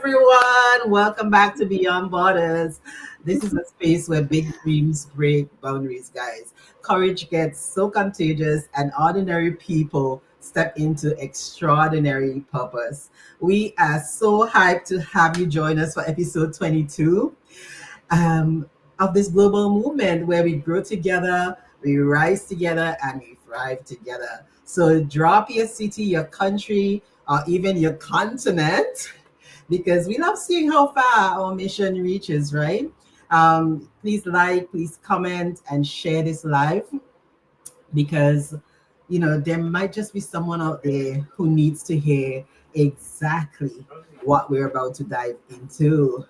everyone. Welcome back to Beyond Borders. This is a space where big dreams break boundaries, guys. Courage gets so contagious, and ordinary people step into extraordinary purpose. We are so hyped to have you join us for episode 22 um, of this global movement where we grow together, we rise together, and we thrive together. So drop your city, your country, or even your continent because we love seeing how far our mission reaches, right? Please like, please comment, and share this live because there might just be someone out there who needs to hear exactly what we're about to dive into.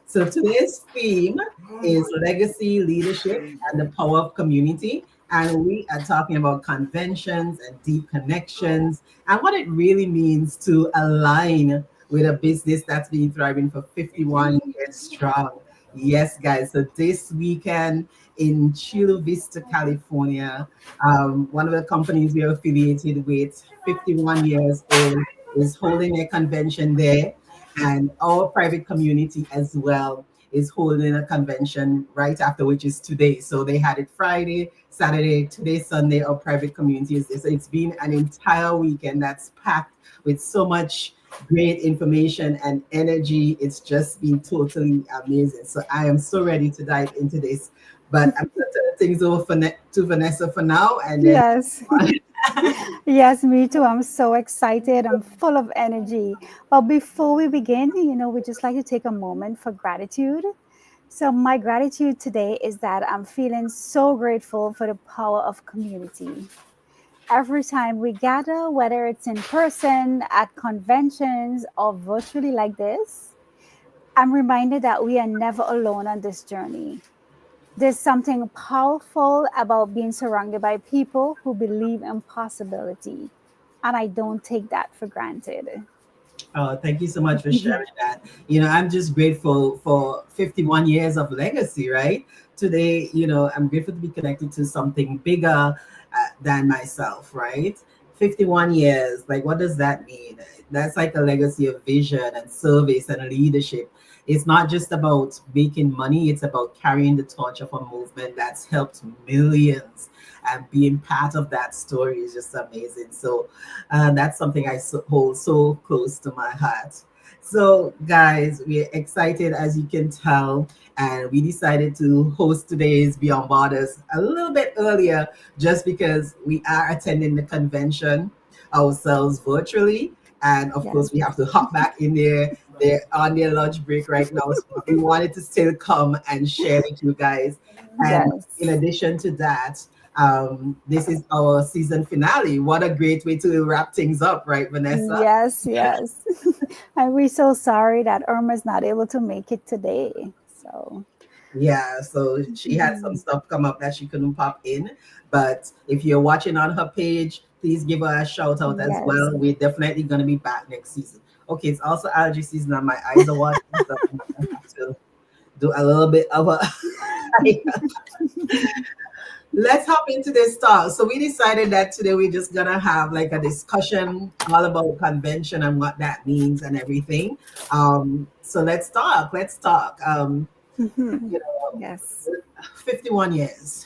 So today's theme is legacy, leadership, and the power of community. And we are talking about conventions and deep connections and what it really means to align with a business that's been thriving for 51 years strong. Yes, guys. So this weekend in Chula Vista, California, one of the companies we are affiliated with, 51 years old, is holding a convention there, and our private community as well is holding a convention right after, which is today. So they had it Friday, Saturday, today, Sunday. Our private community is. So it's been an entire weekend that's packed with so much great information and energy. It's just been totally amazing. So I am so ready to dive into this. But I'm going to turn things over to Vanessa for now, and then Yes, yes, me too. I'm so excited. I'm full of energy. But before we begin, we just like to take a moment for gratitude. So, my gratitude today is that I'm feeling so grateful for the power of community. Every time we gather, whether it's in person, at conventions, or virtually like this, I'm reminded that we are never alone on this journey. There's something powerful about being surrounded by people who believe in possibility. And I don't take that for granted. oh, thank you so much for sharing that. I'm just grateful for 51 years of legacy, right? Today, I'm grateful to be connected to something bigger than myself, right? 51 years, like, what does that mean? That's like a legacy of vision and service and leadership. It's not just about making money, it's about carrying the torch of a movement that's helped millions. And being part of that story is just amazing. So, that's something I hold so close to my heart. So, guys, we're excited as you can tell, and we decided to host today's Beyond Borders a little bit earlier just because we are attending the convention ourselves virtually. And of Yes, course, we have to hop back in there. They're on their lunch break right now. So we wanted to still come and share with you guys. And in yes, addition to that, this is our season finale. What a great way to wrap things up, right, Vanessa? yes, yes. And we're so sorry that Irma's not able to make it today. So, Yeah, so she had some mhm. stuff come up that she couldn't pop in. But if you're watching on her page, please give her a shout out as Yes, well. We're definitely going to be back next season. Okay, it's also allergy season and my eyes are watering, so I'm going to have to do a little bit of a. Let's hop into this talk. So we decided that today we're just gonna have like a discussion all about convention and what that means and everything. So let's talk. Let's talk. mhm. You know, Yes, 51 years.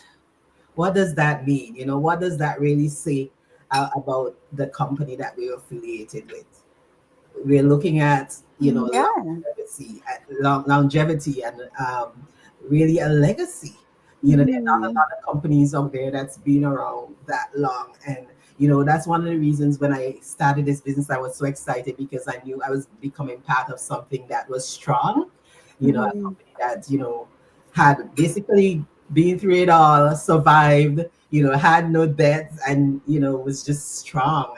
What does that mean? What does that really say about the company that we're affiliated with? We're looking at, yeah. longevity and really a legacy. There are not a Mhm. lot of companies out there that's been around that long. And, that's one of the reasons when I started this business, I was so excited because I knew I was becoming part of something that was strong, a Mhm. company that, had basically been through it all, survived, had no debts and, was just strong.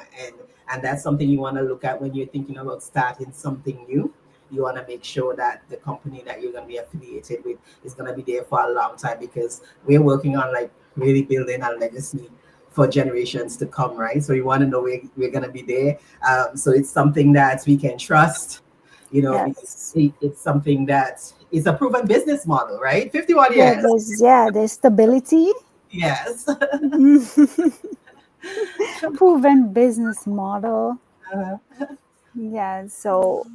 And that's something you want to look at when you're thinking about starting something new. You want to make sure that the company that you're going to be affiliated with is going to be there for a long time because we're working on like really building a legacy for generations to come, right? So you want to know we're going to be there. So it's something that we can trust, Yes. it's something that is a proven business model, right? 51 Yeah, years. there's stability. Yes. Proven business model. Uh, Yeah, so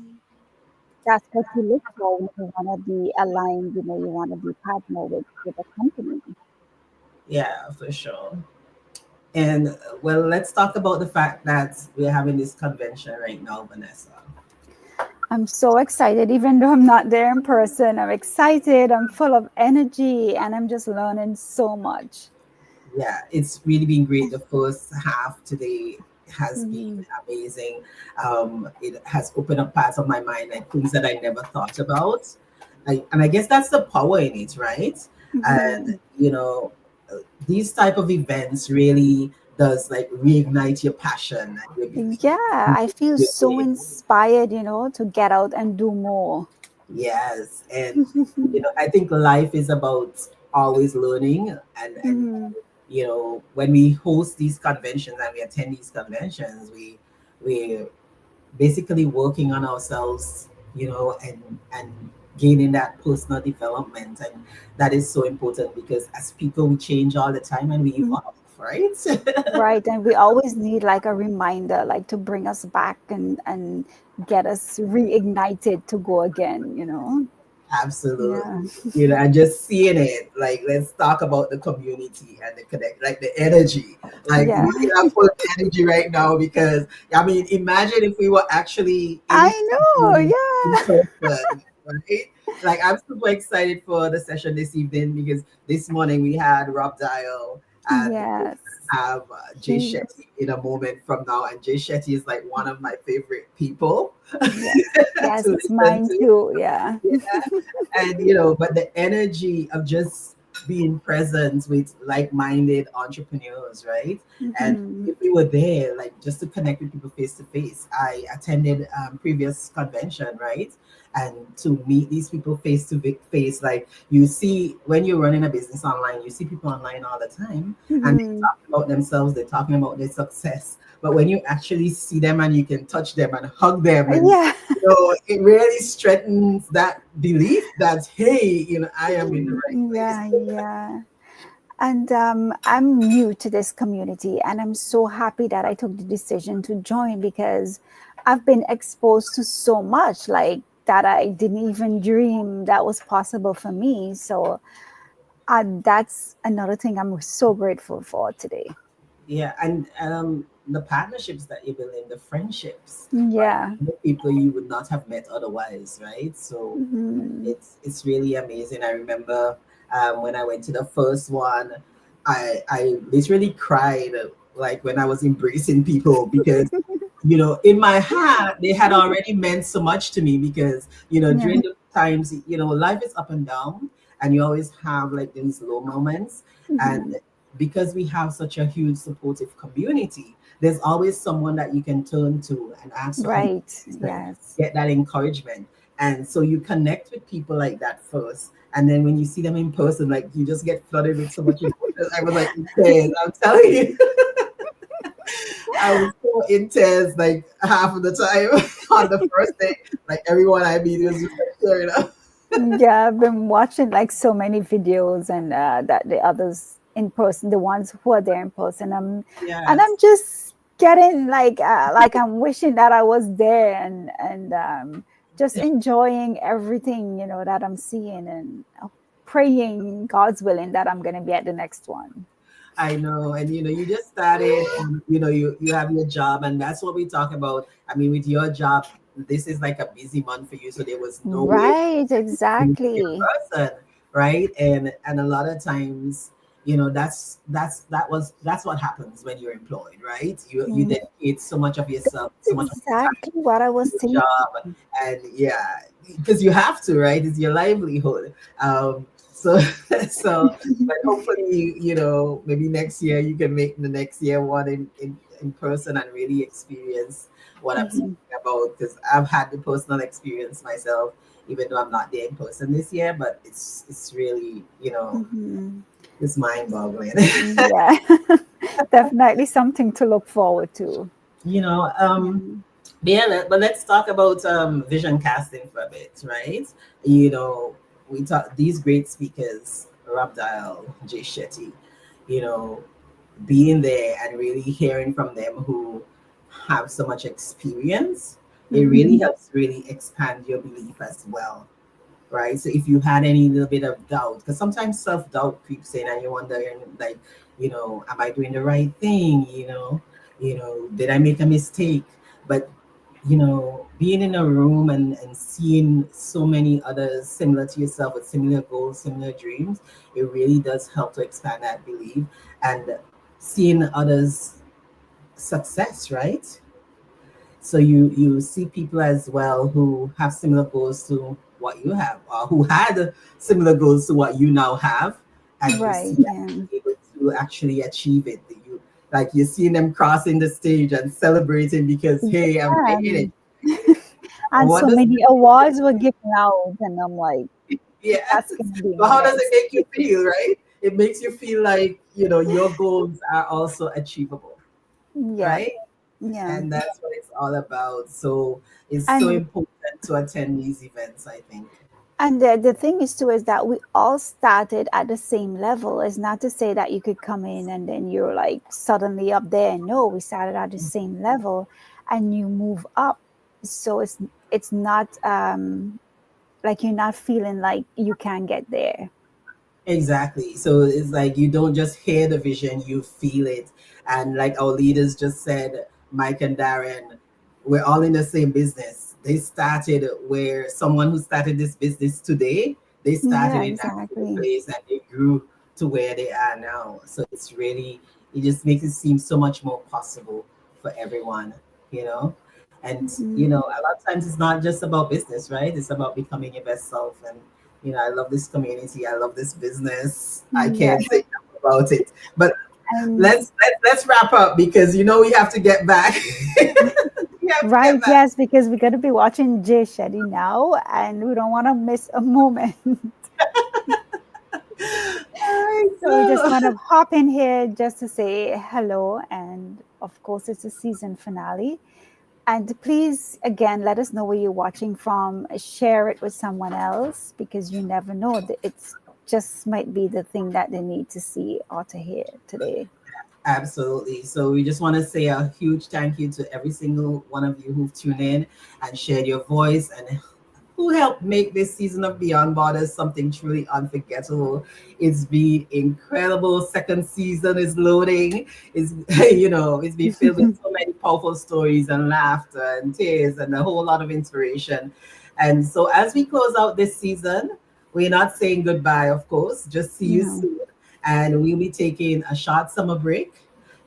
that's what you look for when you want to be aligned, you want to be partner with a company. Yeah, for sure. And well, let's talk about the fact that we're having this convention right now, Vanessa. I'm so excited, even though I'm not there in person. I'm excited, I'm full of energy, and I'm just learning so much. Yeah, it's really been great. The first half today has been Hmm. amazing. It has opened up parts of my mind, like things that I never thought about. And I guess that's the power in it, right? And Hmm. you know, these type of events really does like reignite your passion and your belief. Yeah, I feel so inspired, to get out and do more. Yes, and I think life is about always learning, and Hmm. when we host these conventions and we attend these conventions, we basically working on ourselves, and gaining that personal development, and that is so important because as people we change all the time and we evolve, right? Right, and we always need like a reminder, like to bring us back and get us reignited to go again. Absolutely. Yeah. And just seeing it, like, let's talk about the community and the connect, like the energy. Like, Yeah. we are full of energy right now because, I mean, imagine if we were actually in I know. in Yeah. person, right? Like, I'm super excited for the session this evening because this morning we had Rob Dial and we're Yes. gonna have Jay He, Shetty in a moment from now. And Jay Shetty is like one of my favorite people yes. Yes, to it's listen mine to. too. Yeah. And but the energy of just being present with like-minded entrepreneurs, right? And Hmm. if we were there, like just to connect with people face to face. I attended previous convention, right? And to meet these people face to face, like you see when you're running a business online, you see people online all the time, and they Hmm. talk about themselves, they're talking about their success. But when you actually see them and you can touch them and hug them, and Yeah. it really strengthens that belief that, hey, I am in the right place. Yeah. Yeah. And I'm new to this community, and I'm so happy that I took the decision to join because I've been exposed to so much like that I didn't even dream that was possible for me. So that's another thing I'm so grateful for today. Yeah, and the partnerships that you build in, the friendships, right? Yeah. The people you would not have met otherwise, right? So Hmm. it's really amazing. I remember when I went to the first one, I literally cried like when I was embracing people because in my heart they had already meant so much to me because Yeah. during the times life is up and down, and you always have like these low moments, Hmm. and because we have such a huge supportive community, there's always someone that you can turn to and ask for help Right. and Yes. get that encouragement. And so you connect with people like that first. And then when you see them in person, like you just get flooded with so much emotion. I was like, in tears, I'm telling you. I was so in tears like half of the time on the first day. Like everyone I meet was just like tearing up. Yeah, I've been watching like so many videos and that the others in person, the ones who are there in person. And Yes. I'm just getting like I'm wishing that I was there and just enjoying everything that I'm seeing and praying God's willing that I'm gonna be at the next one. I know, and you just started, and you have your job, and that's what we talk about. I mean, with your job, this is like a busy month for you, so there was no way Right, to be a exactly. person, right? And a lot of times, that's what happens when you're employed, right? You Mm, dedicate so much of yourself, so much of your time exactly what I to was your thinking. job, and yeah, because you have to, right? It's your livelihood. So but hopefully, maybe next year you can make the next year one in person and really experience what I'm talking Mhm, about, because I've had the personal experience myself, even though I'm not there in person this year, but it's really, mhm. it's mind boggling. Yeah, definitely something to look forward to. you know, Yeah. um, yeah, but let's talk about vision casting for a bit, right? You know, we talk these great speakers, Rob Dial, Jay Shetty, you know, being there and really hearing from them who have so much experience, it really Mhm. helps really expand your belief as well, right? So if you had any little bit of doubt, because sometimes self-doubt creeps in and you wonder, like, am I doing the right thing? Did I make a mistake? But being in a room and seeing so many others similar to yourself with similar goals, similar dreams, it really does help to expand that belief and seeing others' success, right? So you see people as well who have similar goals to what you have, or who had similar goals to what you now have, and you see Right. that Yeah. they're able to actually achieve it. You like you're seeing them crossing the stage and celebrating because hey, I've Yeah. made it. And What so does many awards were given out, and I'm like, yes? that's gonna be But how does it next. make you feel, right? It makes you feel like your goals are also achievable, Yeah. right? Yeah. And that's what it's all about. So it's so And important to attend these events, I think. the thing is too is that we all started at the same level. It's not to say that you could come in and then you're like suddenly up there. No, we started at the same level and you move up. So it's not like you're not feeling like you can get there. Exactly. So it's like you don't just hear the vision, you feel it. And like our leaders just said, Mike and Darren, we're all in the same business. They started where someone who started this business today, they started Yeah, in that same exactly. place and they grew to where they are now. So it just makes it seem so much more possible for everyone, you know? And, Mhm. a lot of times it's not just about business, right? It's about becoming your best self. And I love this community. I love this business. I Yeah. can't say enough about it. But And let's wrap up because we have to get back. We have to right, get back. yes, because we're gonna be watching Jay Shetty now and we don't want to miss a moment. All right, So we just so want to hop in here just to say hello. And of course, it's a season finale. And please, again, let us know where you're watching from. Share it with someone else because you never know. It's just might be the thing that they need to see or to hear today. absolutely. So we just want to say a huge thank you to every single one of you who've tuned in and shared your voice and who helped make this season of Beyond Borders something truly unforgettable. It's been incredible. Second season is loading. It's it's been filled with so many powerful stories and laughter and tears and a whole lot of inspiration. And so as we close out this season, we're not saying goodbye, of course. Just see you No. soon. And we'll be taking a short summer break.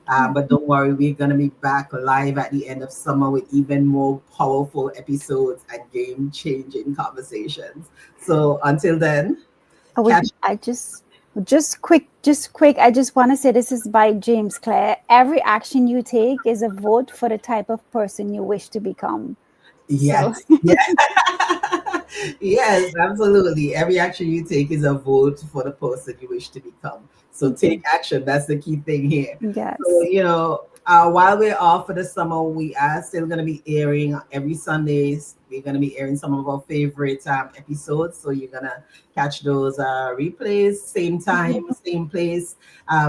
But don't worry, we're going to be back live at the end of summer with even more powerful episodes and game changing conversations. So until then, catch. I just quick. I just want to say this is by James Clear. Every action you take is a vote for the type of person you wish to become. So, Yes, yes, yes, absolutely. Every action you take is a vote for the person you wish to become. So take action. That's the key thing here. So, yes. while we're off for the summer, we are still going to be airing every Sundays. We're going to be airing some of our favorite episodes. So you're going to catch those replays, same Mhm. time, same place.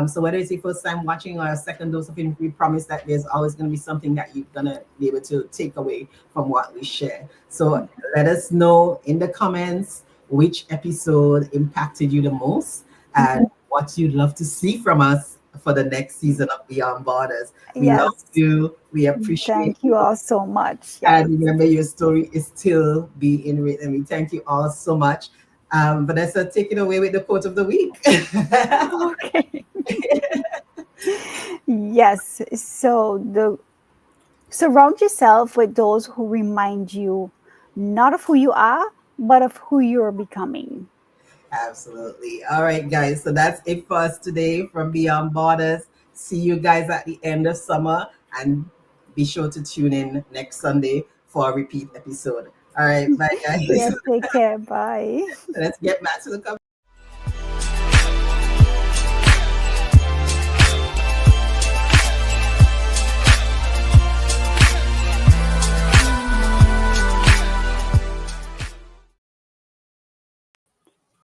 So whether it's your first time watching or a second dose of info, we promise that there's always going to be something that you're going to be able to take away from what we share. So let us know in the comments which episode impacted you the most and what you'd love to see from us for the next season of Beyond Borders. We love Yes. you. We appreciate Thank you you. all so much. Yes. And remember, your story is still being written. We thank you all so much. Vanessa, take it away with the quote of the week. Okay. Yes. So the surround yourself with those who remind you not of who you are, but of who you're becoming. Absolutely. All right, guys. So that's it for us today from Beyond Borders. See you guys at the end of summer and be sure to tune in next Sunday for a repeat episode. All right. Bye, guys. Yes, take care. Bye. Let's get back to the